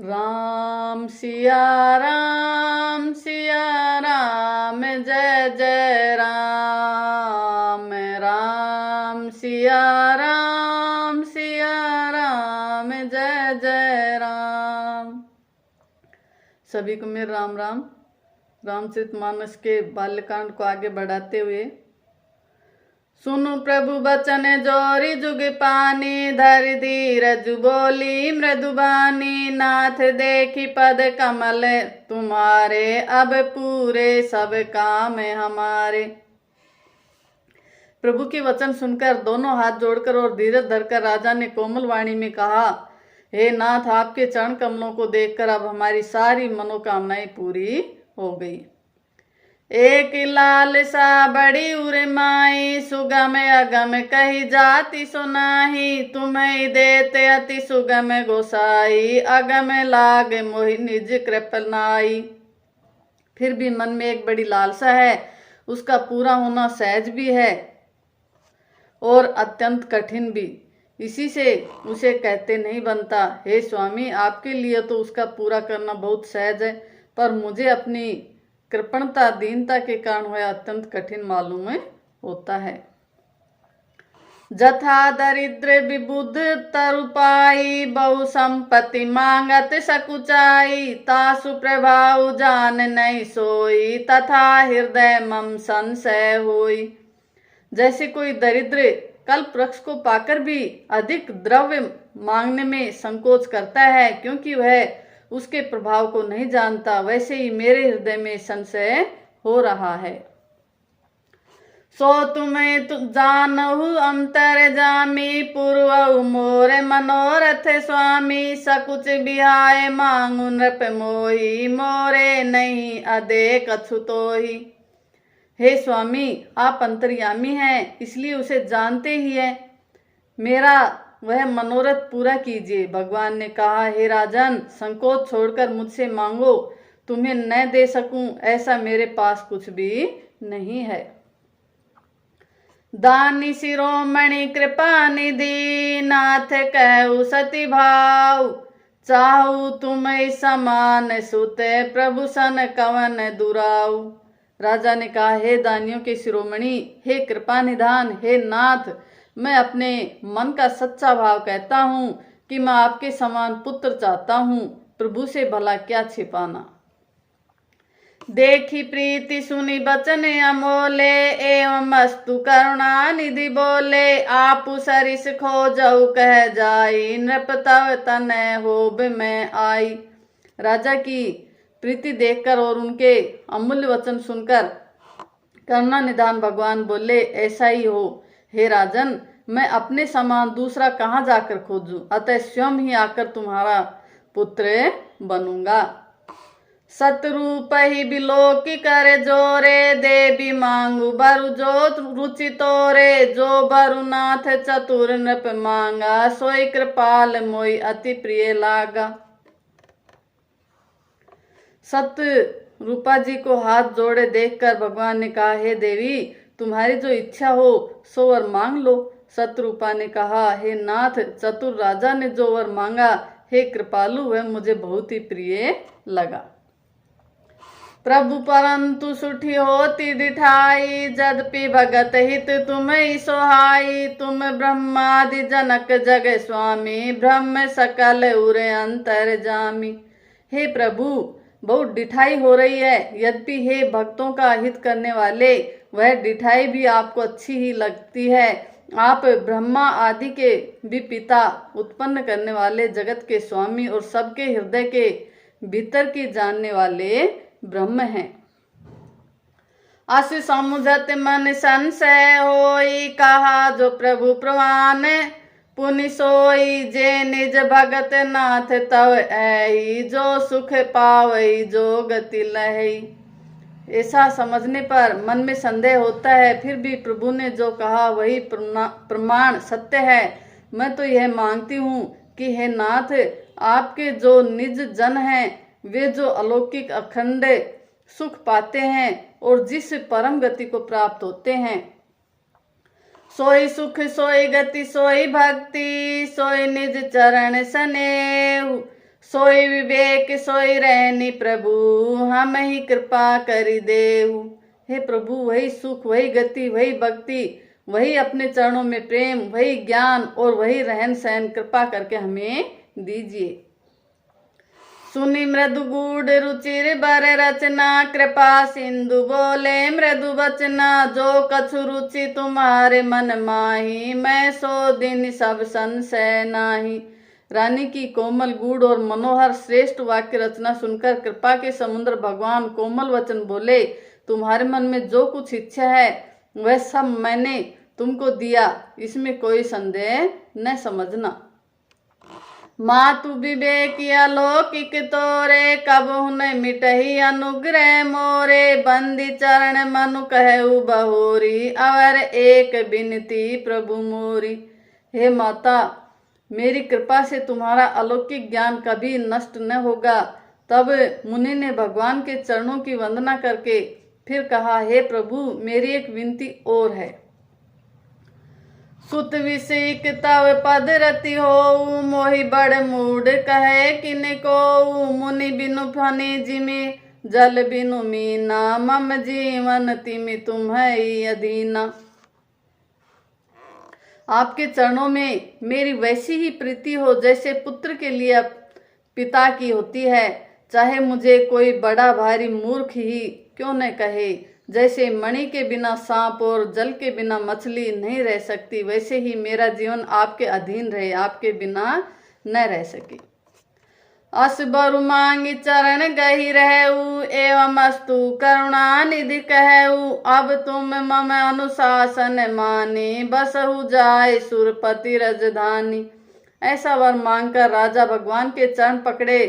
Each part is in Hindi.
राम सिया राम जय जय राम। राम सिया राम जय जय राम। सभी को मेरा राम राम। रामचरितमानस के बाल्यकांड को आगे बढ़ाते हुए सुनु प्रभु बचन जोरी जुग पानी, धरि धीरज बोली मृदुबानी। नाथ देखी पद कमल तुम्हारे, अब पूरे सब काम हमारे। प्रभु के वचन सुनकर दोनों हाथ जोड़कर और धीरज धरकर राजा ने कोमल वाणी में कहा, हे नाथ, आपके चरण कमलों को देखकर अब हमारी सारी मनोकामनाएं पूरी हो गई। एक लाल सा बड़ी उरे माई, सुगम अगम कही जाति सुनाही। तुम्हें देते अति सुगम गोसाई, अगम लाग मोहि निज कृपनाई। फिर भी मन में एक बड़ी लालसा है, उसका पूरा होना सहज भी है और अत्यंत कठिन भी। इसी से उसे कहते नहीं बनता। हे स्वामी, आपके लिए तो उसका पूरा करना बहुत सहज है, पर मुझे अपनी कृपणता दीनता के कारण वह अत्यंत कठिन मालूम होता है। जथा दरिद्र विबुध तरुपाई, बहु संपत्ति मांगत सकुचाई। तासु प्रभाव जान नहीं सोई, तथा हृदय मम संशय होई। जैसे कोई दरिद्र कल्प वृक्ष को पाकर भी अधिक द्रव्य मांगने में संकोच करता है, क्योंकि वह उसके प्रभाव को नहीं जानता, वैसे ही मेरे हृदय में संशय हो रहा है। सो तुम्हें जानहु अंतर जामी, पूर्व मोर मनोरथ स्वामी। सकुच बिहाय मांगु नृप मोही, मोरे नहीं अदेक अछुतोही। हे स्वामी, आप अंतर्यामी हैं, इसलिए उसे जानते ही है। मेरा वह मनोरथ पूरा कीजिए। भगवान ने कहा, हे राजन, संकोच छोड़कर मुझसे मांगो, तुम्हें न दे सकूं ऐसा मेरे पास कुछ भी नहीं है। दानी शिरोमणि कृपा निधि, नाथ कहु सती भाव। चाहू तुम समान सुते, प्रभु सन कवन दुराऊ। राजा ने कहा, हे दानियों के शिरोमणि, हे कृपा निधान, हे नाथ, मैं अपने मन का सच्चा भाव कहता हूँ कि मैं आपके समान पुत्र चाहता हूँ। प्रभु से भला क्या छिपाना। देखी प्रीति सुनी बचन अमोले, एवं अस्तु करुणा निधि बोले। आप सरिस खोजऊ कह जाई, नृप तव तनय होब में आई। राजा की प्रीति देखकर और उनके अमूल्य वचन सुनकर करुणा निधान भगवान बोले, ऐसा ही हो। हे राजन, मैं अपने समान दूसरा कहाँ जाकर खोजूं, अतः स्वयं ही आकर तुम्हारा पुत्र बनूंगा। सतरूप ही बिलोकी करे जोरे, देवी मांगू बरु जो रुचि तोरे। जो बरु नाथ चतुर नृप मांगा, सोई कृपाल मोई अति प्रिय लागा। सत रूपा जी को हाथ जोड़े देखकर भगवान ने कहा, हे देवी, तुम्हारी जो इच्छा हो सो वर मांग लो। सतरूपा ने कहा, हे नाथ, चतुर राजा ने जो वर मांगा, हे कृपालु, वह मुझे बहुत ही प्रिय लगा। प्रभु परंतु सुठी होती दिठाई, जदपि भगत हित तुम्हें सोहाई। तुम ब्रह्मादि जनक जग स्वामी, ब्रह्म सकल उरे अंतर जामी। हे प्रभु, बहुत डिठाई हो रही है, यद्यपि हे भक्तों का हित करने वाले, वह डिठाई भी आपको अच्छी ही लगती है। आप ब्रह्मा आदि के भी पिता, उत्पन्न करने वाले, जगत के स्वामी और सबके हृदय के भीतर की जानने वाले ब्रह्म हैं। अस समुझत मन संशय होई, कहा जो प्रभु प्रवान। पुनि सोई जे निज भगत नाथ तव ऐही, जो सुख पावई जो गति लहई। ऐसा समझने पर मन में संदेह होता है, फिर भी प्रभु ने जो कहा वही प्रमाण सत्य है। मैं तो यह मांगती हूँ कि हे नाथ, आपके जो निज जन हैं, वे जो अलौकिक अखंड सुख पाते हैं और जिस परम गति को प्राप्त होते हैं, सोई सुख सोई गति सोई भक्ति, सोई निज चरण स्नेहु। सोई विवेक सोई रहनी प्रभु, हम ही कृपा करी देहु। हे प्रभु, वही सुख, वही गति, वही भक्ति, वही अपने चरणों में प्रेम, वही ज्ञान और वही रहन सहन कृपा करके हमें दीजिए। सुनी मृदु गूढ़ रुचिर बर रचना, कृपा सिंधु बोले मृदु बचना। जो कछु रुचि तुम्हारे मन माही, मैं सो दिन सब संशय नाही। रानी की कोमल गूढ़ और मनोहर श्रेष्ठ वाक्य रचना सुनकर कृपा के समुद्र भगवान कोमल वचन बोले, तुम्हारे मन में जो कुछ इच्छा है वह सब मैंने तुमको दिया, इसमें कोई संदेह न समझना। मातु विवेक अलौकिक तोरे, कबहु न मिटही अनुग्रह मोरे। बंदी चरण मनु कहु बहोरी, अवर एक बिनती प्रभु मोरी। हे माता, मेरी कृपा से तुम्हारा अलौकिक ज्ञान कभी नष्ट न होगा। तब मुनि ने भगवान के चरणों की वंदना करके फिर कहा, हे प्रभु, मेरी एक विनती और है। सुत विषिक तव पद रति हो, मोहि बड़ मूड कहे किन को। मुनि बिनु फनि जिमि जल बिनु मीना, मम जीवन तिमि तुम्हें अधीना। आपके चरणों में मेरी वैसी ही प्रीति हो जैसे पुत्र के लिए पिता की होती है। चाहे मुझे कोई बड़ा भारी मूर्ख ही क्यों न कहे। जैसे मणि के बिना सांप और जल के बिना मछली नहीं रह सकती, वैसे ही मेरा जीवन आपके अधीन रहे, आपके बिना न रह सके। अस बरु मांगी चरण गही रहू, एवं अस्तु करुणा निधि कहू। अब तुम मम अनुशासन मानी, बसहु जाय सुरपति रजधानी। ऐसा वर मांगकर राजा भगवान के चरण पकड़े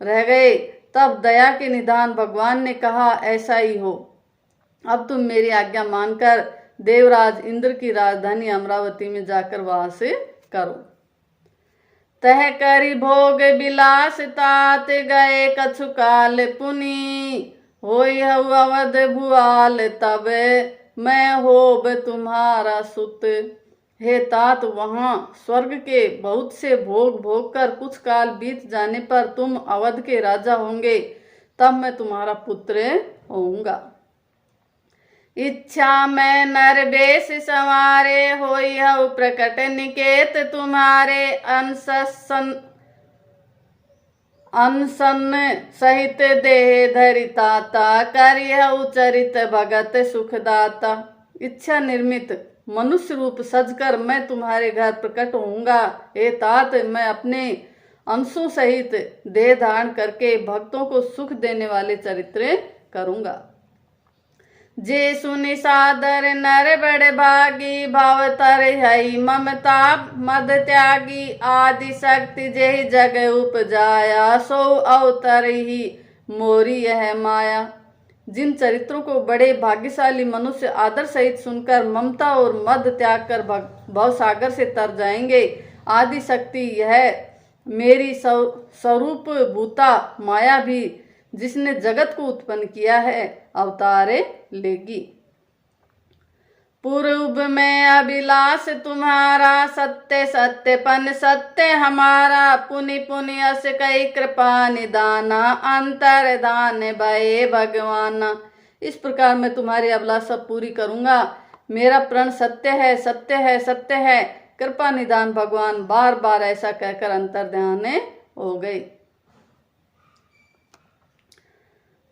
रह गए। तब दया के निधान भगवान ने कहा, ऐसा ही हो। अब तुम मेरी आज्ञा मानकर देवराज इंद्र की राजधानी अमरावती में जाकर वास करो। तह करी भोग विलास तात, गए कछु काल पुनि। होई हऊ अवध भुआल, तब मैं होब तुम्हारा सुत। हे तात, वहां स्वर्ग के बहुत से भोग भोग कर कुछ काल बीत जाने पर तुम अवध के राजा होंगे, तब मैं तुम्हारा पुत्र होऊंगा। इच्छा में नर बेश संवारे, होई हऊ प्रकट निकेत तुम्हारे। अनसन सहित देह धरि ताता, करि हऊ चरित भगत सुखदाता। इच्छा निर्मित मनुष्य रूप सजकर मैं तुम्हारे घर प्रकट होऊंगा। हे तात, मैं अपने अंशों सहित देह धारण करके भक्तों को सुख देने वाले चरित्र करूंगा। जे सुनि सादर नर बड़ भागी, भाव तर हई ममता मद त्यागी। आदि शक्ति जेहि जग उपजाया, सो अवतर ही मोरी यह माया। जिन चरित्रों को बड़े भाग्यशाली मनुष्य आदर सहित सुनकर ममता और मद त्याग कर भवसागर से तर जाएंगे, आदि शक्ति यह मेरी स्वरूप भूता माया भी जिसने जगत को उत्पन्न किया है अवतारे लेगी। पूर्व में अभिलाष तुम्हारा, सत्य सत्यपन सत्य हमारा। पुनि पुनि अस कई कृपा निदाना, अंतर दान भये भगवाना। इस प्रकार मैं तुम्हारी अभिलाषा पूरी करूंगा। मेरा प्रण सत्य है, सत्य है, सत्य है। कृपा निदान भगवान बार बार ऐसा कहकर अंतर ध्यान हो गई।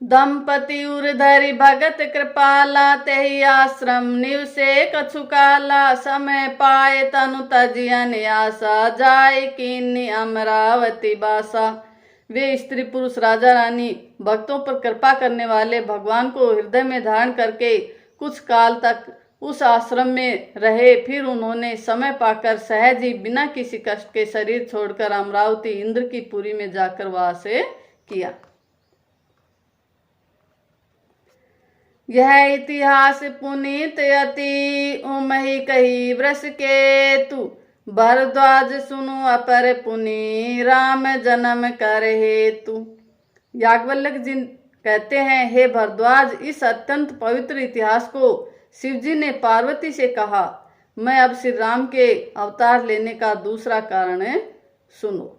दंपति उर्धरि भगत कृपाला, तेहि आश्रम निवसे कछु काला। समय पाए तनु तजियन आशा, जाय कीन्ही अमरावती बासा। वे स्त्री पुरुष राजा रानी भक्तों पर कृपा करने वाले भगवान को हृदय में धारण करके कुछ काल तक उस आश्रम में रहे। फिर उन्होंने समय पाकर सहज ही बिना किसी कष्ट के शरीर छोड़कर अमरावती इंद्र की पुरी में जाकर वास किया। यह इतिहास पुनीत अति, उमहि कही वृष केतु। भरद्वाज सुनु अपर पुनि, राम जन्म कर हेतु। याज्ञवल्क्य जी कहते हैं, हे भरद्वाज, इस अत्यंत पवित्र इतिहास को शिवजी ने पार्वती से कहा। मैं अब श्री राम के अवतार लेने का दूसरा कारण सुनो।